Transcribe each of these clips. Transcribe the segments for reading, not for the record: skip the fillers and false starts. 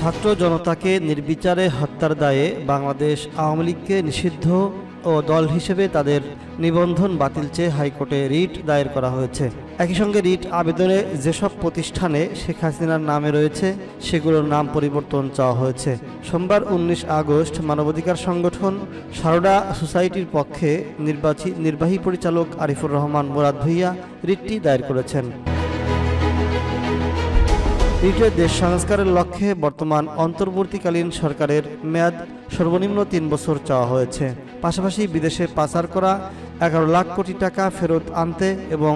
ছাত্র জনতাকে নির্বিচারে হত্যার দায়ে বাংলাদেশ আওয়ামী লীগকে নিষিদ্ধ ও দল হিসেবে তাদের নিবন্ধন বাতিল চেয়ে হাইকোর্টে রিট দায়ের করা হয়েছে। একই সঙ্গে রিট আবেদনে যেসব প্রতিষ্ঠানে শেখ হাসিনার নামে রয়েছে সেগুলোর নাম পরিবর্তন চাওয়া হয়েছে। সোমবার 19 আগস্ট মানবাধিকার সংগঠন সারদা সোসাইটির পক্ষে নির্বাহী পরিচালক আরিফুর রহমান মুরাদ ভূঁইয়া রিটটি দায়ের করেছেন। রিটে দেশ সংস্কারের লক্ষ্যে বর্তমান অন্তর্বর্তীকালীন সরকারের মেয়াদ সর্বনিম্ন 3 বছর চাওয়া হয়েছে। পাশাপাশি বিদেশে পাচার করা 11 লাখ কোটি টাকা ফেরত আনতে এবং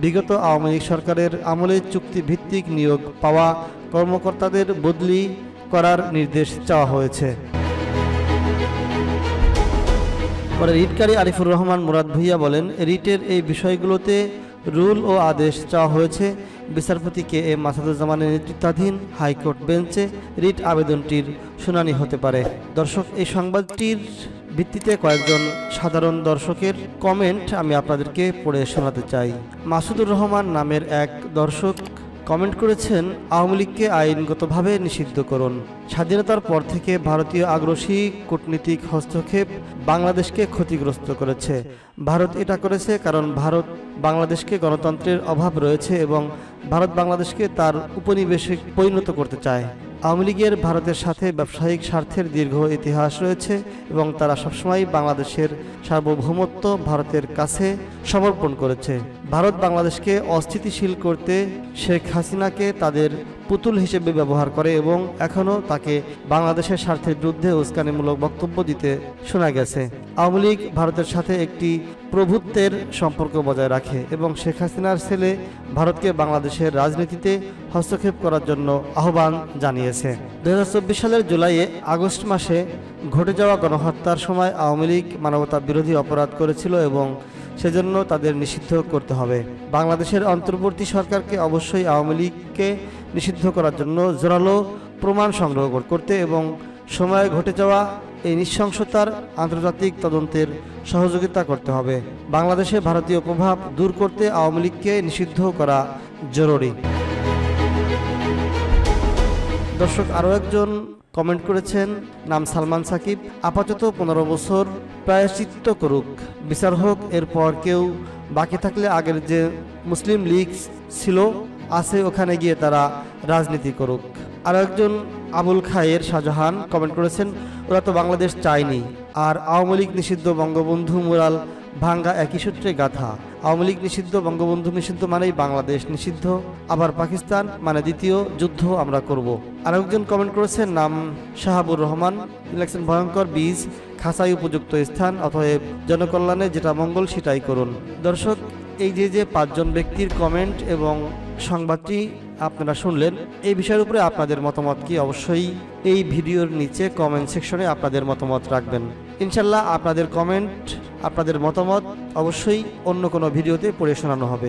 বিগত আওয়ামী লীগ সরকারের আমলে চুক্তিভিত্তিক নিয়োগ পাওয়া কর্মকর্তাদের বদলি করার নির্দেশ চাওয়া হয়েছে। পরে রিটকারী আরিফুর রহমান মুরাদ ভূঁইয়া বলেন, রিটের এই বিষয়গুলোতে রুল ও আদেশ চাওয়া হয়েছে। বিচারপতি কে এম মাসুদুজ্জামানের নেতৃত্বাধীন হাইকোর্ট বেঞ্চে রিট আবেদনটির শুনানি হতে পারে। দর্শক, এই সংবাদটির ভিত্তিতে কয়েকজন সাধারণ দর্শকের কমেন্ট আমি আপনাদেরকে পড়ে শোনাতে চাই। মাসুদুর রহমান নামের এক দর্শক কমেন্ট করেছেন, আওয়ামী লীগকে আইনগতভাবে নিষিদ্ধ করুন। স্বাধীনতার পর থেকে ভারতীয় আগ্রাসী কূটনীতিক হস্তক্ষেপ বাংলাদেশকে ক্ষতিগ্রস্ত করেছে। ভারত এটা করেছে কারণ ভারত বাংলাদেশকে গণতন্ত্রের অভাব রয়েছে এবং ভারত বাংলাদেশকে তার উপনিবেশে পরিণত করতে চায়। আওয়ামী লীগের ভারতের সাথে ব্যবসায়িক স্বার্থের দীর্ঘ ইতিহাস রয়েছে এবং তারা সবসময় বাংলাদেশের সার্বভৌমত্ব ভারতের কাছে সমর্পণ করেছে। ভারত বাংলাদেশকে অস্থিতিশীল করতে শেখ হাসিনাকে তাদের পুতুল হিসেবে ব্যবহার করে এবং এখনও তাকে বাংলাদেশের স্বার্থের বিরুদ্ধে উস্কানিমূলক বক্তব্য দিতে শোনা গেছে। আওয়ামী লীগ ভারতের সাথে একটি প্রভুত্বের সম্পর্ক বজায় রাখে এবং শেখ হাসিনার ছেলে ভারতকে বাংলাদেশের রাজনীতিতে হস্তক্ষেপ করার জন্য আহ্বান জানিয়েছে। 2024 সালের জুলাইয়ে আগস্ট মাসে ঘটে যাওয়া গণহত্যার সময় আওয়ামী লীগ মানবতা বিরোধী অপরাধ করেছিল এবং সেজন্য তাদের নিষিদ্ধ করতে হবে। বাংলাদেশের অন্তর্বর্তী সরকারকে অবশ্যই আওয়ামী লীগকে নিষিদ্ধ করার জন্য জোরালো প্রমাণ সংগ্রহ করতে এবং সময়ে ঘটে যাওয়া এই নৃশংসতার আন্তর্জাতিক তদন্তের সহযোগিতা করতে হবে। বাংলাদেশে ভারতীয় প্রভাব দূর করতে আওয়ামী লীগকে নিষিদ্ধ করা জরুরি। দর্শক, আরও একজন কমেন্ট করেছেন, নাম সালমান সাকিব, আপাতত 15 বছর প্রায়শ্চিত্ত করুক, বিচার হোক, এরপর কেউ বাকি থাকলে আগের যে মুসলিম লীগ ছিল আছে ওখানে গিয়ে তারা রাজনীতি করুক। আরও একজন আবুল খায়ের শাহজাহান কমেন্ট করেছেন, ওরা তো বাংলাদেশ চায়নি, আর আওয়ামী লীগ নিষিদ্ধ, বঙ্গবন্ধু মুরাল ভাঙ্গা একই সূত্রে গাথা। আওয়ামী লীগ নিষিদ্ধ, বঙ্গবন্ধু নিষিদ্ধ মানেই বাংলাদেশ নিষিদ্ধ, আবার পাকিস্তান মানে দ্বিতীয় যুদ্ধ আমরা করব। আর একজন কমেন্ট করেছেন, নাম শাহাবুর রহমান, ইলেকশন ভয়ঙ্কর বীজ, খাসাই উপযুক্ত স্থান, অতএব জনকল্যাণে যেটা মঙ্গল সেটাই করুন। দর্শক, এই যে 5 জন ব্যক্তির কমেন্ট এবং সংবাদটি আপনারা শুনলেন, এই বিষয়ের উপরে আপনাদের মতামত কি অবশ্যই এই ভিডিওর নিচে কমেন্ট সেকশনে আপনাদের মতামত রাখবেন। ইনশাল্লাহ আপনাদের কমেন্ট, আপনাদের মতামত অবশ্যই অন্য কোনো ভিডিওতে পড়ে শোনানো হবে।